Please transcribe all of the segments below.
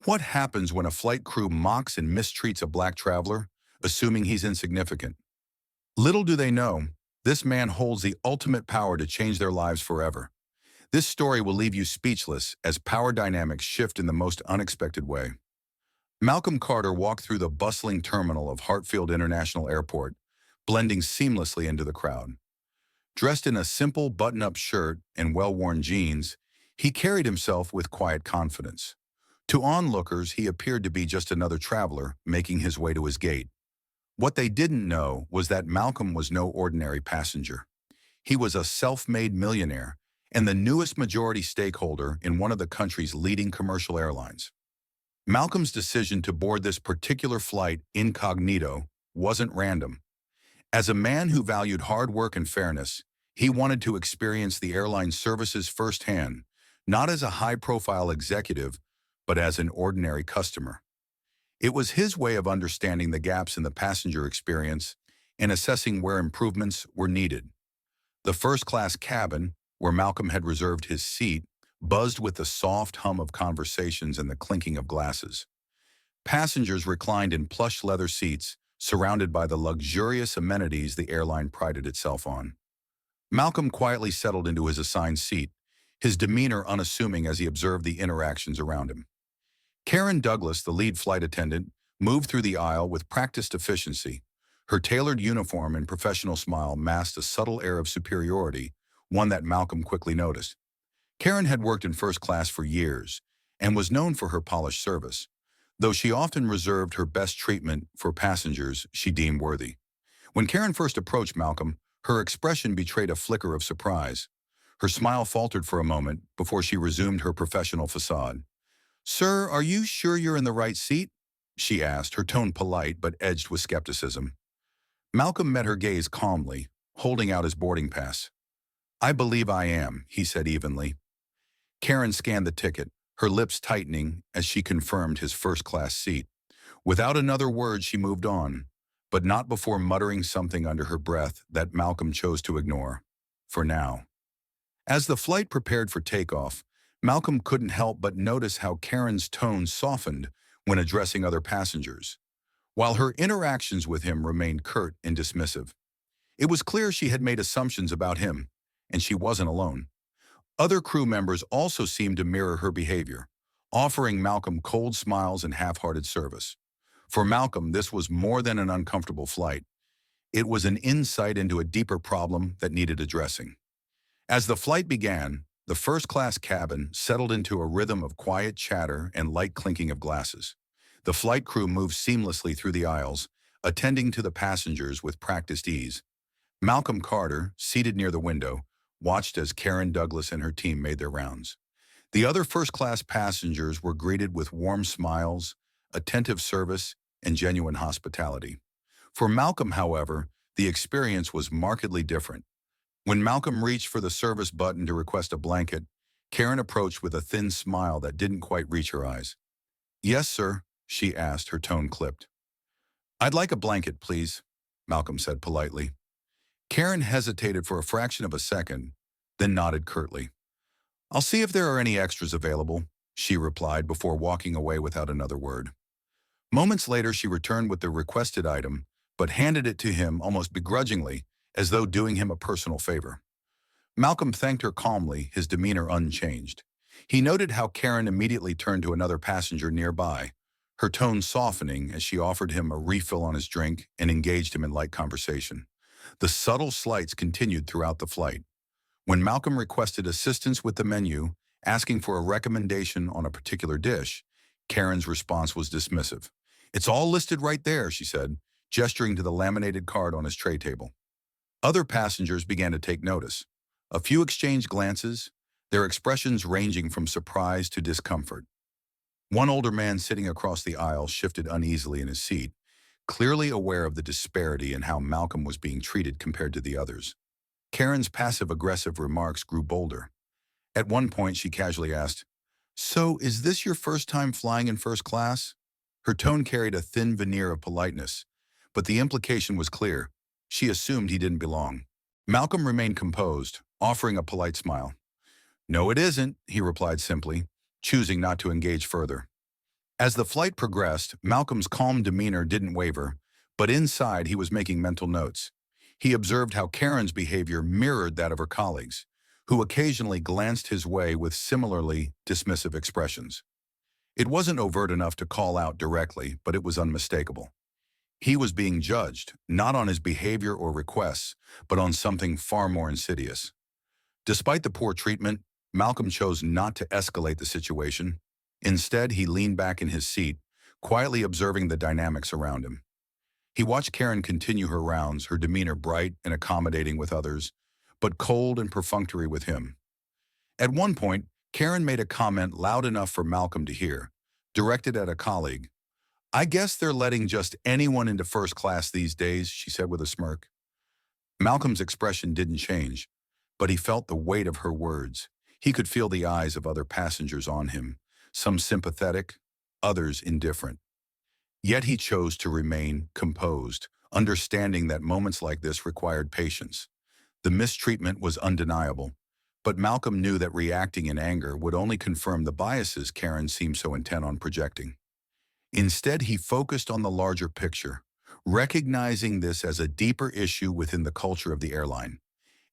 What happens when a flight crew mocks and mistreats a black traveler, assuming he's insignificant? Little do they know, this man holds the ultimate power to change their lives forever. This story will leave you speechless as power dynamics shift in the most unexpected way. Malcolm Carter walked through the bustling terminal of Hartfield International Airport, blending seamlessly into the crowd. Dressed in a simple button-up shirt and well-worn jeans, he carried himself with quiet confidence. To onlookers, he appeared to be just another traveler making his way to his gate. What they didn't know was that Malcolm was no ordinary passenger. He was a self-made millionaire and the newest majority stakeholder in one of the country's leading commercial airlines. Malcolm's decision to board this particular flight incognito wasn't random. As a man who valued hard work and fairness, he wanted to experience the airline's services firsthand, not as a high-profile executive, but as an ordinary customer. It was his way of understanding the gaps in the passenger experience and assessing where improvements were needed. The first-class cabin, where Malcolm had reserved his seat, buzzed with the soft hum of conversations and the clinking of glasses. Passengers reclined in plush leather seats, surrounded by the luxurious amenities the airline prided itself on. Malcolm quietly settled into his assigned seat, his demeanor unassuming as he observed the interactions around him. Karen Douglas, the lead flight attendant, moved through the aisle with practiced efficiency. Her tailored uniform and professional smile masked a subtle air of superiority, one that Malcolm quickly noticed. Karen had worked in first class for years and was known for her polished service, though she often reserved her best treatment for passengers she deemed worthy. When Karen first approached Malcolm, her expression betrayed a flicker of surprise. Her smile faltered for a moment before she resumed her professional facade. "Sir, are you sure you're in the right seat?" she asked, her tone polite but edged with skepticism. Malcolm met her gaze calmly, holding out his boarding pass. "I believe I am," he said evenly. Karen scanned the ticket, her lips tightening as she confirmed his first-class seat. Without another word, she moved on, but not before muttering something under her breath that Malcolm chose to ignore, for now. As the flight prepared for takeoff, Malcolm couldn't help but notice how Karen's tone softened when addressing other passengers, while her interactions with him remained curt and dismissive. It was clear she had made assumptions about him, and she wasn't alone. Other crew members also seemed to mirror her behavior, offering Malcolm cold smiles and half-hearted service. For Malcolm, this was more than an uncomfortable flight. It was an insight into a deeper problem that needed addressing. As the flight began, the first-class cabin settled into a rhythm of quiet chatter and light clinking of glasses. The flight crew moved seamlessly through the aisles, attending to the passengers with practiced ease. Malcolm Carter, seated near the window, watched as Karen Douglas and her team made their rounds. The other first-class passengers were greeted with warm smiles, attentive service, and genuine hospitality. For Malcolm, however, the experience was markedly different. When Malcolm reached for the service button to request a blanket, Karen approached with a thin smile that didn't quite reach her eyes. "Yes, sir," she asked, her tone clipped. "I'd like a blanket, please," Malcolm said politely. Karen hesitated for a fraction of a second, then nodded curtly. "I'll see if there are any extras available," she replied before walking away without another word. Moments later, she returned with the requested item, but handed it to him almost begrudgingly, as though doing him a personal favor. Malcolm thanked her calmly, his demeanor unchanged. He noted how Karen immediately turned to another passenger nearby, her tone softening as she offered him a refill on his drink and engaged him in light conversation. The subtle slights continued throughout the flight. When Malcolm requested assistance with the menu, asking for a recommendation on a particular dish, Karen's response was dismissive. "It's all listed right there," she said, gesturing to the laminated card on his tray table. Other passengers began to take notice. A few exchanged glances, their expressions ranging from surprise to discomfort. One older man sitting across the aisle shifted uneasily in his seat, clearly aware of the disparity in how Malcolm was being treated compared to the others. Karen's passive-aggressive remarks grew bolder. At one point, she casually asked, "So, is this your first time flying in first class?" Her tone carried a thin veneer of politeness, but the implication was clear. She assumed he didn't belong. Malcolm remained composed, offering a polite smile. "No, it isn't," he replied simply, choosing not to engage further. As the flight progressed, Malcolm's calm demeanor didn't waver, but inside he was making mental notes. He observed how Karen's behavior mirrored that of her colleagues, who occasionally glanced his way with similarly dismissive expressions. It wasn't overt enough to call out directly, but it was unmistakable. He was being judged, not on his behavior or requests, but on something far more insidious. Despite the poor treatment, Malcolm chose not to escalate the situation. Instead, he leaned back in his seat, quietly observing the dynamics around him. He watched Karen continue her rounds, her demeanor bright and accommodating with others, but cold and perfunctory with him. At one point, Karen made a comment loud enough for Malcolm to hear, directed at a colleague. "I guess they're letting just anyone into first class these days," she said with a smirk. Malcolm's expression didn't change, but he felt the weight of her words. He could feel the eyes of other passengers on him, some sympathetic, others indifferent. Yet he chose to remain composed, understanding that moments like this required patience. The mistreatment was undeniable, but Malcolm knew that reacting in anger would only confirm the biases Karen seemed so intent on projecting. Instead, he focused on the larger picture, recognizing this as a deeper issue within the culture of the airline,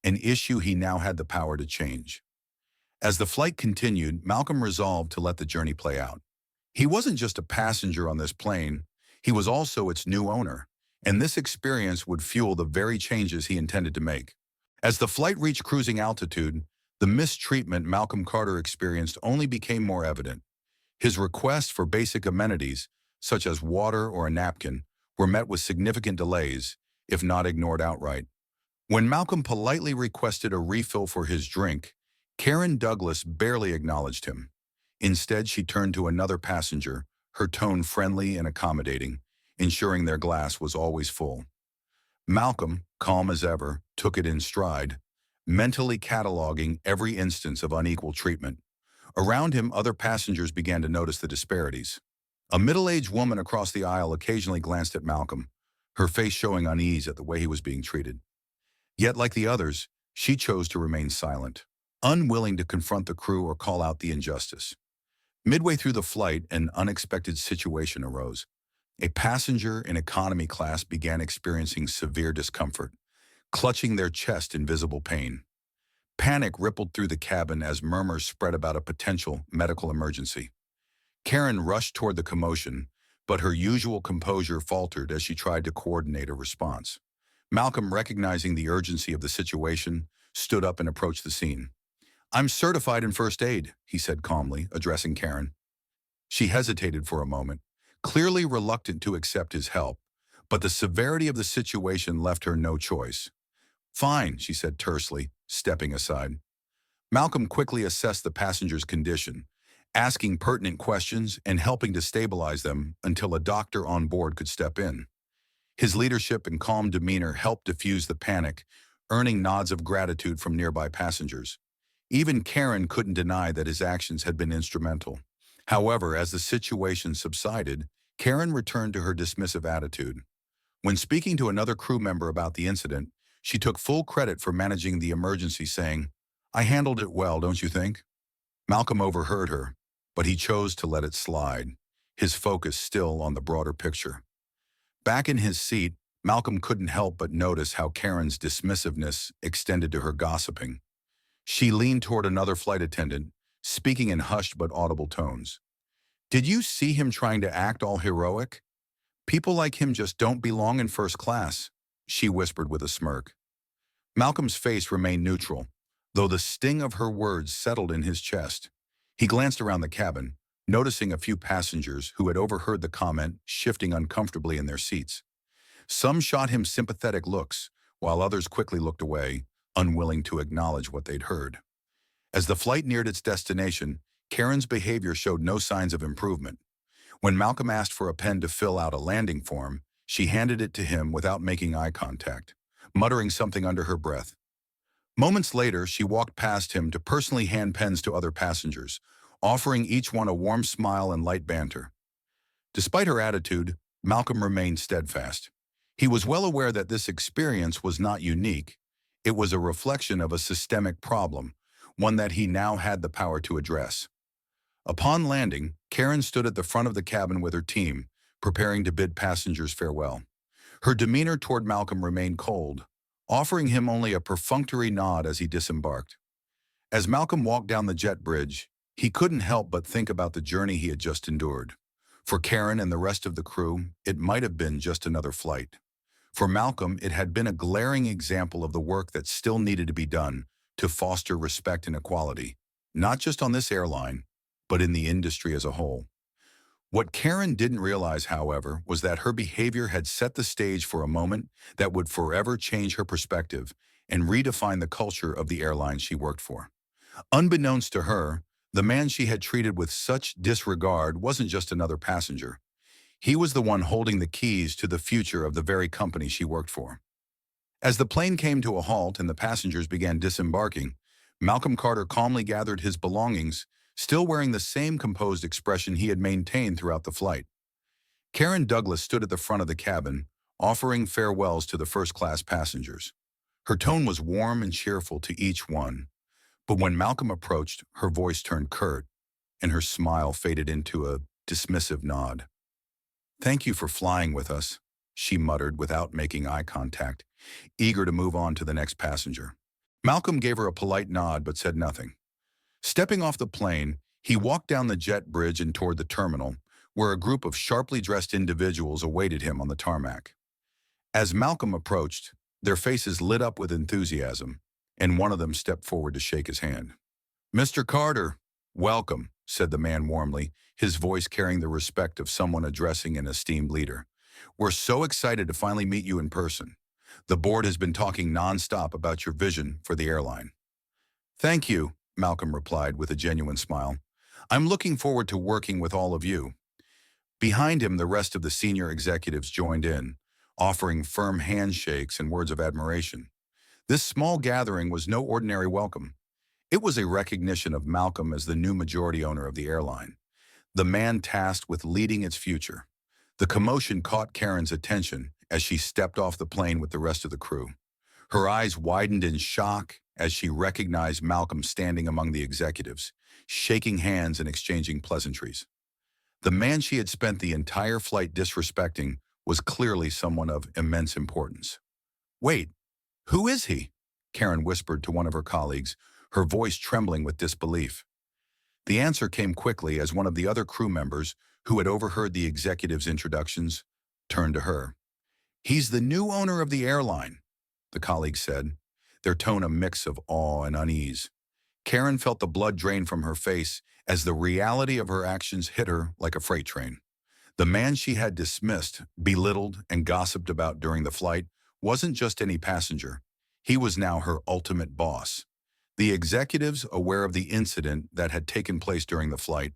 an issue he now had the power to change. As the flight continued, Malcolm resolved to let the journey play out. He wasn't just a passenger on this plane, he was also its new owner, and this experience would fuel the very changes he intended to make. As the flight reached cruising altitude, the mistreatment Malcolm Carter experienced only became more evident. His requests for basic amenities, such as water or a napkin, were met with significant delays, if not ignored outright. When Malcolm politely requested a refill for his drink, Karen Douglas barely acknowledged him. Instead, she turned to another passenger, her tone friendly and accommodating, ensuring their glass was always full. Malcolm, calm as ever, took it in stride, mentally cataloging every instance of unequal treatment. Around him, other passengers began to notice the disparities. A middle-aged woman across the aisle occasionally glanced at Malcolm, her face showing unease at the way he was being treated. Yet, like the others, she chose to remain silent, unwilling to confront the crew or call out the injustice. Midway through the flight, an unexpected situation arose. A passenger in economy class began experiencing severe discomfort, clutching their chest in visible pain. Panic rippled through the cabin as murmurs spread about a potential medical emergency. Karen rushed toward the commotion, but her usual composure faltered as she tried to coordinate a response. Malcolm, recognizing the urgency of the situation, stood up and approached the scene. "I'm certified in first aid," he said calmly, addressing Karen. She hesitated for a moment, clearly reluctant to accept his help, but the severity of the situation left her no choice. "Fine," she said tersely, stepping aside. Malcolm quickly assessed the passenger's condition, asking pertinent questions and helping to stabilize them until a doctor on board could step in. His leadership and calm demeanor helped diffuse the panic, earning nods of gratitude from nearby passengers. Even Karen couldn't deny that his actions had been instrumental. However, as the situation subsided, Karen returned to her dismissive attitude. When speaking to another crew member about the incident, she took full credit for managing the emergency, saying, "I handled it well, don't you think?" Malcolm overheard her, but he chose to let it slide, his focus still on the broader picture. Back in his seat, Malcolm couldn't help but notice how Karen's dismissiveness extended to her gossiping. She leaned toward another flight attendant, speaking in hushed but audible tones. "Did you see him trying to act all heroic? People like him just don't belong in first class," she whispered with a smirk. Malcolm's face remained neutral, though the sting of her words settled in his chest. He glanced around the cabin, noticing a few passengers who had overheard the comment shifting uncomfortably in their seats. Some shot him sympathetic looks, while others quickly looked away, unwilling to acknowledge what they'd heard. As the flight neared its destination, Karen's behavior showed no signs of improvement. When Malcolm asked for a pen to fill out a landing form, she handed it to him without making eye contact, muttering something under her breath. Moments later, she walked past him to personally hand pens to other passengers, offering each one a warm smile and light banter. Despite her attitude, Malcolm remained steadfast. He was well aware that this experience was not unique. It was a reflection of a systemic problem, one that he now had the power to address. Upon landing, Karen stood at the front of the cabin with her team, preparing to bid passengers farewell. Her demeanor toward Malcolm remained cold, offering him only a perfunctory nod as he disembarked. As Malcolm walked down the jet bridge, he couldn't help but think about the journey he had just endured. For Karen and the rest of the crew, it might have been just another flight. For Malcolm, it had been a glaring example of the work that still needed to be done to foster respect and equality, not just on this airline, but in the industry as a whole. What Karen didn't realize, however, was that her behavior had set the stage for a moment that would forever change her perspective and redefine the culture of the airline she worked for. Unbeknownst to her, the man she had treated with such disregard wasn't just another passenger. He was the one holding the keys to the future of the very company she worked for. As the plane came to a halt and the passengers began disembarking, Malcolm Carter calmly gathered his belongings, still wearing the same composed expression he had maintained throughout the flight. Karen Douglas stood at the front of the cabin, offering farewells to the first-class passengers. Her tone was warm and cheerful to each one, but when Malcolm approached, her voice turned curt, and her smile faded into a dismissive nod. "Thank you for flying with us," she muttered without making eye contact, eager to move on to the next passenger. Malcolm gave her a polite nod but said nothing. Stepping off the plane, he walked down the jet bridge and toward the terminal, where a group of sharply dressed individuals awaited him on the tarmac. As Malcolm approached, their faces lit up with enthusiasm, and one of them stepped forward to shake his hand. "Mr. Carter, welcome," said the man warmly, his voice carrying the respect of someone addressing an esteemed leader. "We're so excited to finally meet you in person. The board has been talking nonstop about your vision for the airline." "Thank you," Malcolm replied with a genuine smile. "I'm looking forward to working with all of you." Behind him, the rest of the senior executives joined in, offering firm handshakes and words of admiration. This small gathering was no ordinary welcome. It was a recognition of Malcolm as the new majority owner of the airline, the man tasked with leading its future. The commotion caught Karen's attention as she stepped off the plane with the rest of the crew. Her eyes widened in shock as she recognized Malcolm standing among the executives, shaking hands and exchanging pleasantries. The man she had spent the entire flight disrespecting was clearly someone of immense importance. "Wait, who is he?" Karen whispered to one of her colleagues, her voice trembling with disbelief. The answer came quickly as one of the other crew members, who had overheard the executive's introductions, turned to her. "He's the new owner of the airline," the colleague said, their tone a mix of awe and unease. Karen felt the blood drain from her face as the reality of her actions hit her like a freight train. The man she had dismissed, belittled, and gossiped about during the flight wasn't just any passenger. He was now her ultimate boss. The executives, aware of the incident that had taken place during the flight,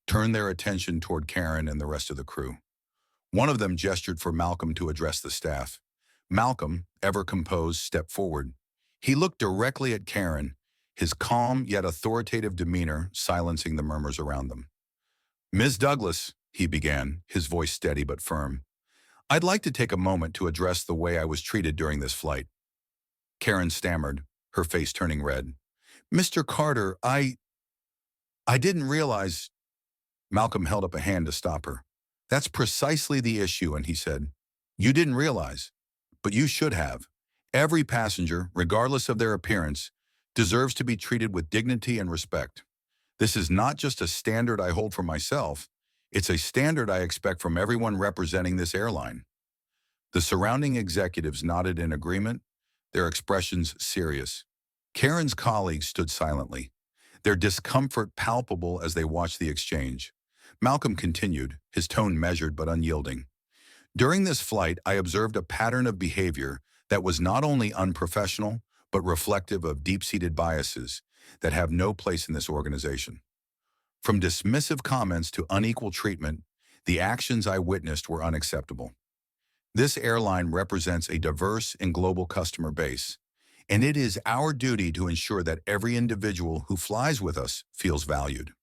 turned their attention toward Karen and the rest of the crew. One of them gestured for Malcolm to address the staff. Malcolm, ever composed, stepped forward. He looked directly at Karen, his calm yet authoritative demeanor silencing the murmurs around them. "Ms. Douglas," he began, his voice steady but firm, "I'd like to take a moment to address the way I was treated during this flight." Karen stammered, her face turning red. "Mr. Carter, I didn't realize—" Malcolm held up a hand to stop her. "That's precisely the issue," and he said, "You didn't realize, but you should have. Every passenger, regardless of their appearance, deserves to be treated with dignity and respect. This is not just a standard I hold for myself, it's a standard I expect from everyone representing this airline." The surrounding executives nodded in agreement, their expressions serious. Karen's colleagues stood silently, their discomfort palpable as they watched the exchange. Malcolm continued, his tone measured but unyielding. "During this flight, I observed a pattern of behavior that was not only unprofessional, but reflective of deep-seated biases that have no place in this organization. From dismissive comments to unequal treatment, the actions I witnessed were unacceptable. This airline represents a diverse and global customer base, and it is our duty to ensure that every individual who flies with us feels valued."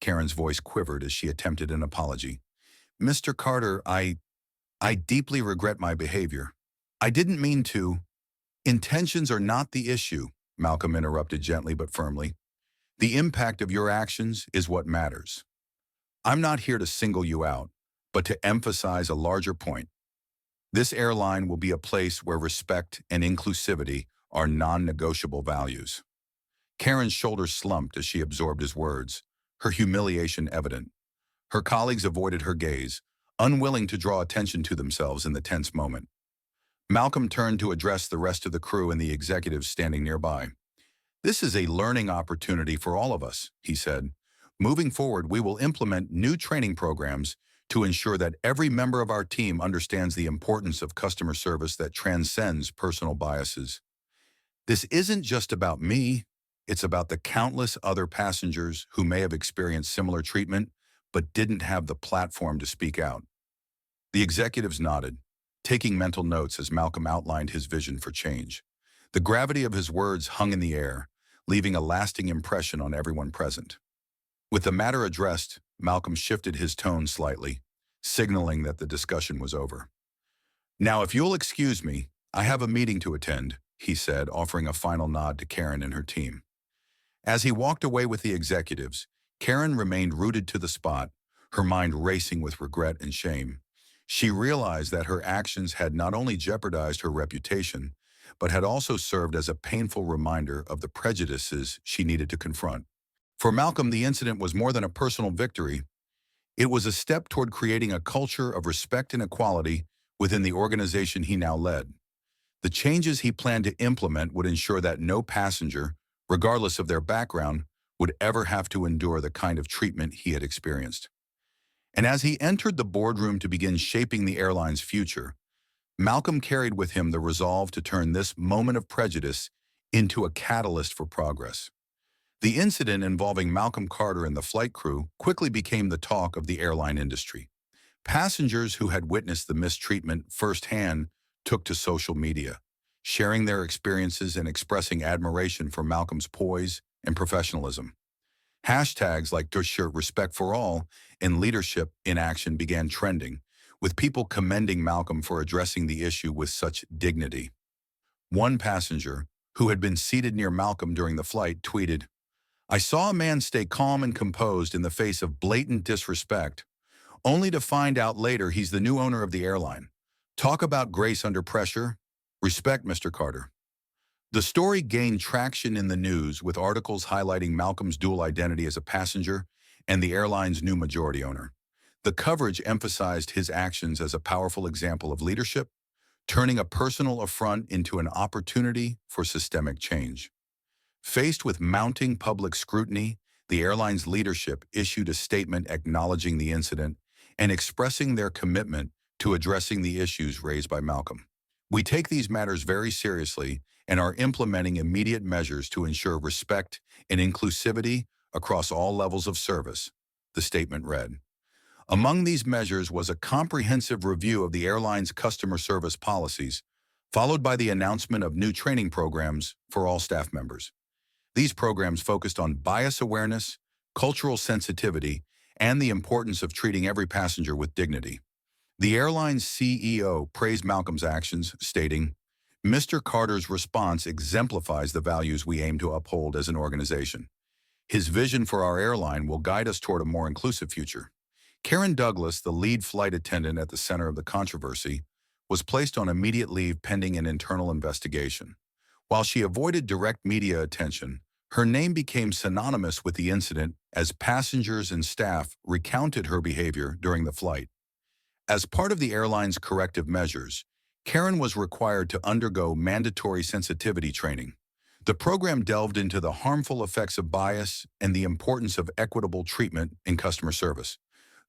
Karen's voice quivered as she attempted an apology. "Mr. Carter, I deeply regret my behavior. I didn't mean to—" "Intentions are not the issue," Malcolm interrupted gently but firmly. The impact of your actions is what matters. I'm not here to single you out, but to emphasize a larger point. This airline will be a place where respect and inclusivity are non-negotiable values. Karen's shoulders slumped as she absorbed his words, her humiliation evident. Her colleagues avoided her gaze, unwilling to draw attention to themselves in the tense moment. Malcolm turned to address the rest of the crew and the executives standing nearby. "This is a learning opportunity for all of us," he said. "Moving forward, we will implement new training programs to ensure that every member of our team understands the importance of customer service that transcends personal biases. This isn't just about me. It's about the countless other passengers who may have experienced similar treatment but didn't have the platform to speak out." The executives nodded, taking mental notes as Malcolm outlined his vision for change. The gravity of his words hung in the air, leaving a lasting impression on everyone present. With the matter addressed, Malcolm shifted his tone slightly, signaling that the discussion was over. "Now, if you'll excuse me, I have a meeting to attend," he said, offering a final nod to Karen and her team. As he walked away with the executives, Karen remained rooted to the spot, her mind racing with regret and shame. She realized that her actions had not only jeopardized her reputation, but had also served as a painful reminder of the prejudices she needed to confront. For Malcolm, the incident was more than a personal victory. It was a step toward creating a culture of respect and equality within the organization he now led. The changes he planned to implement would ensure that no passenger, regardless of their background, would ever have to endure the kind of treatment he had experienced. And as he entered the boardroom to begin shaping the airline's future, Malcolm carried with him the resolve to turn this moment of prejudice into a catalyst for progress. The incident involving Malcolm Carter and the flight crew quickly became the talk of the airline industry. Passengers who had witnessed the mistreatment firsthand took to social media, sharing their experiences and expressing admiration for Malcolm's poise and professionalism. Hashtags like #Respect for All and Leadership in Action began trending, with people commending Malcolm for addressing the issue with such dignity. One passenger, who had been seated near Malcolm during the flight, tweeted, "I saw a man stay calm and composed in the face of blatant disrespect, only to find out later he's the new owner of the airline. Talk about grace under pressure. Respect, Mr. Carter." The story gained traction in the news, with articles highlighting Malcolm's dual identity as a passenger and the airline's new majority owner. The coverage emphasized his actions as a powerful example of leadership, turning a personal affront into an opportunity for systemic change. Faced with mounting public scrutiny, the airline's leadership issued a statement acknowledging the incident and expressing their commitment to addressing the issues raised by Malcolm. "We take these matters very seriously and are implementing immediate measures to ensure respect and inclusivity across all levels of service," the statement read. Among these measures was a comprehensive review of the airline's customer service policies, followed by the announcement of new training programs for all staff members. These programs focused on bias awareness, cultural sensitivity, and the importance of treating every passenger with dignity. The airline's CEO praised Malcolm's actions, stating, "Mr. Carter's response exemplifies the values we aim to uphold as an organization. His vision for our airline will guide us toward a more inclusive future." Karen Douglas, the lead flight attendant at the center of the controversy, was placed on immediate leave pending an internal investigation. While she avoided direct media attention, her name became synonymous with the incident as passengers and staff recounted her behavior during the flight. As part of the airline's corrective measures, Karen was required to undergo mandatory sensitivity training. The program delved into the harmful effects of bias and the importance of equitable treatment in customer service.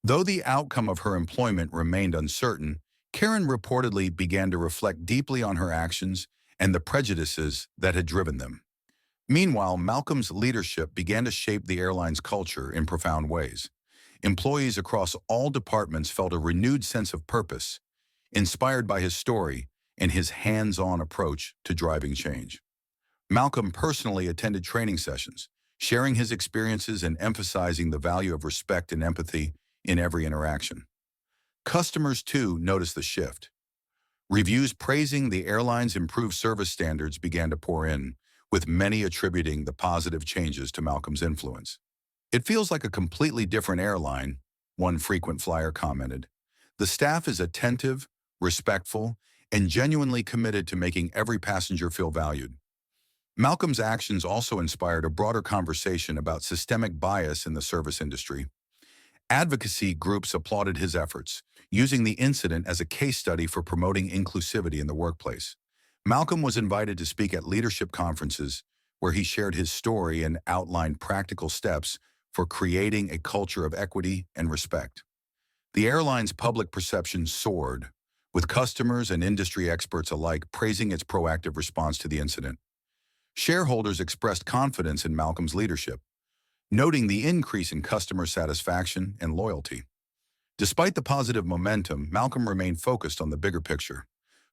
Though the outcome of her employment remained uncertain, Karen reportedly began to reflect deeply on her actions and the prejudices that had driven them. Meanwhile, Malcolm's leadership began to shape the airline's culture in profound ways. Employees across all departments felt a renewed sense of purpose, inspired by his story and his hands-on approach to driving change. Malcolm personally attended training sessions, sharing his experiences and emphasizing the value of respect and empathy in every interaction. Customers, too, noticed the shift. Reviews praising the airline's improved service standards began to pour in, with many attributing the positive changes to Malcolm's influence. "It feels like a completely different airline," one frequent flyer commented. "The staff is attentive, respectful, and genuinely committed to making every passenger feel valued." Malcolm's actions also inspired a broader conversation about systemic bias in the service industry. Advocacy groups applauded his efforts, using the incident as a case study for promoting inclusivity in the workplace. Malcolm was invited to speak at leadership conferences, where he shared his story and outlined practical steps for creating a culture of equity and respect. The airline's public perception soared, with customers and industry experts alike praising its proactive response to the incident. Shareholders expressed confidence in Malcolm's leadership, noting the increase in customer satisfaction and loyalty. Despite the positive momentum, Malcolm remained focused on the bigger picture.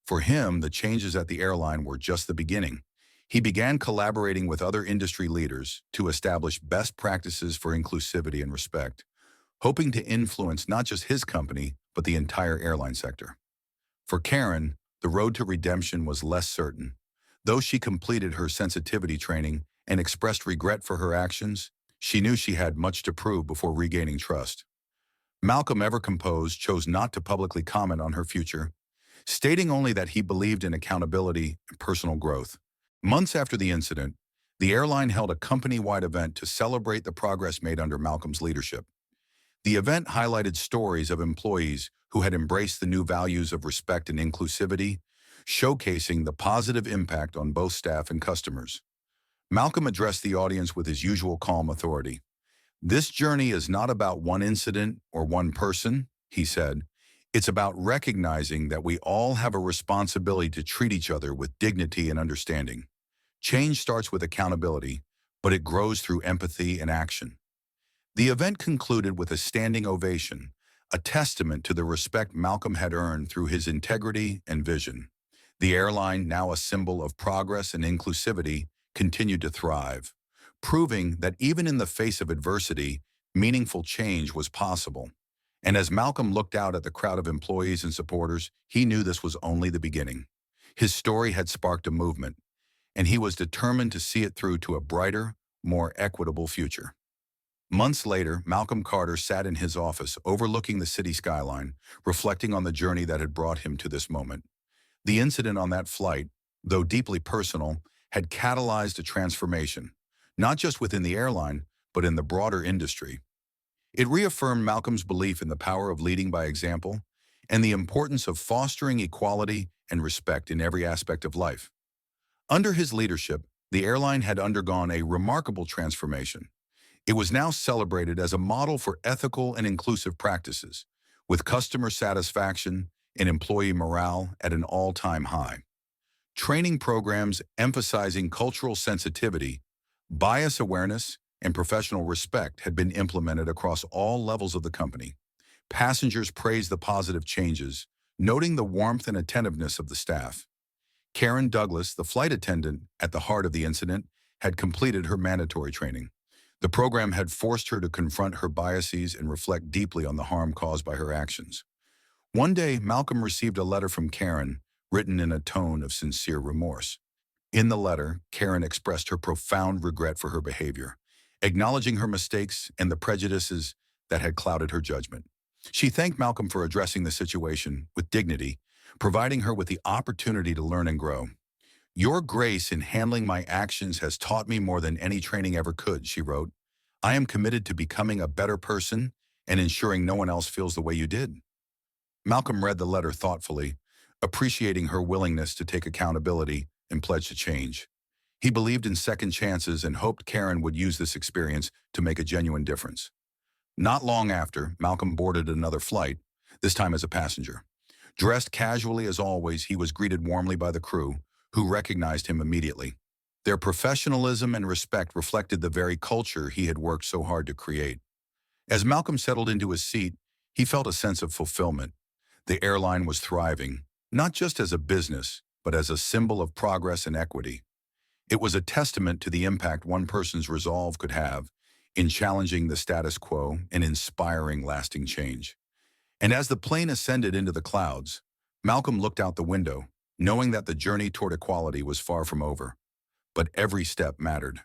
For him, the changes at the airline were just the beginning. He began collaborating with other industry leaders to establish best practices for inclusivity and respect, hoping to influence not just his company, but the entire airline sector. For Karen, the road to redemption was less certain. Though she completed her sensitivity training and expressed regret for her actions, she knew she had much to prove before regaining trust. Malcolm, ever composed, chose not to publicly comment on her future, stating only that he believed in accountability and personal growth. Months after the incident, the airline held a company-wide event to celebrate the progress made under Malcolm's leadership. The event highlighted stories of employees who had embraced the new values of respect and inclusivity, showcasing the positive impact on both staff and customers. Malcolm addressed the audience with his usual calm authority. "This journey is not about one incident or one person," he said. "It's about recognizing that we all have a responsibility to treat each other with dignity and understanding. Change starts with accountability, but it grows through empathy and action." The event concluded with a standing ovation, a testament to the respect Malcolm had earned through his integrity and vision. The airline, now a symbol of progress and inclusivity, continued to thrive, proving that even in the face of adversity, meaningful change was possible. And as Malcolm looked out at the crowd of employees and supporters, he knew this was only the beginning. His story had sparked a movement, and he was determined to see it through to a brighter, more equitable future. Months later, Malcolm Carter sat in his office overlooking the city skyline, reflecting on the journey that had brought him to this moment. The incident on that flight, though deeply personal, had catalyzed a transformation, not just within the airline, but in the broader industry. It reaffirmed Malcolm's belief in the power of leading by example and the importance of fostering equality and respect in every aspect of life. Under his leadership, the airline had undergone a remarkable transformation. It was now celebrated as a model for ethical and inclusive practices, with customer satisfaction and employee morale at an all-time high. Training programs emphasizing cultural sensitivity, bias awareness, and professional respect had been implemented across all levels of the company. Passengers praised the positive changes, noting the warmth and attentiveness of the staff. Karen Douglas, the flight attendant at the heart of the incident, had completed her mandatory training. The program had forced her to confront her biases and reflect deeply on the harm caused by her actions. One day, Malcolm received a letter from Karen, written in a tone of sincere remorse. In the letter, Karen expressed her profound regret for her behavior, acknowledging her mistakes and the prejudices that had clouded her judgment. She thanked Malcolm for addressing the situation with dignity, providing her with the opportunity to learn and grow. "Your grace in handling my actions has taught me more than any training ever could," she wrote. "I am committed to becoming a better person and ensuring no one else feels the way you did." Malcolm read the letter thoughtfully, appreciating her willingness to take accountability and pledge to change. He believed in second chances and hoped Karen would use this experience to make a genuine difference. Not long after, Malcolm boarded another flight, this time as a passenger. Dressed casually as always, he was greeted warmly by the crew, who recognized him immediately. Their professionalism and respect reflected the very culture he had worked so hard to create. As Malcolm settled into his seat, he felt a sense of fulfillment. The airline was thriving, not just as a business, but as a symbol of progress and equity. It was a testament to the impact one person's resolve could have in challenging the status quo and inspiring lasting change. And as the plane ascended into the clouds, Malcolm looked out the window, knowing that the journey toward equality was far from over. but every step mattered.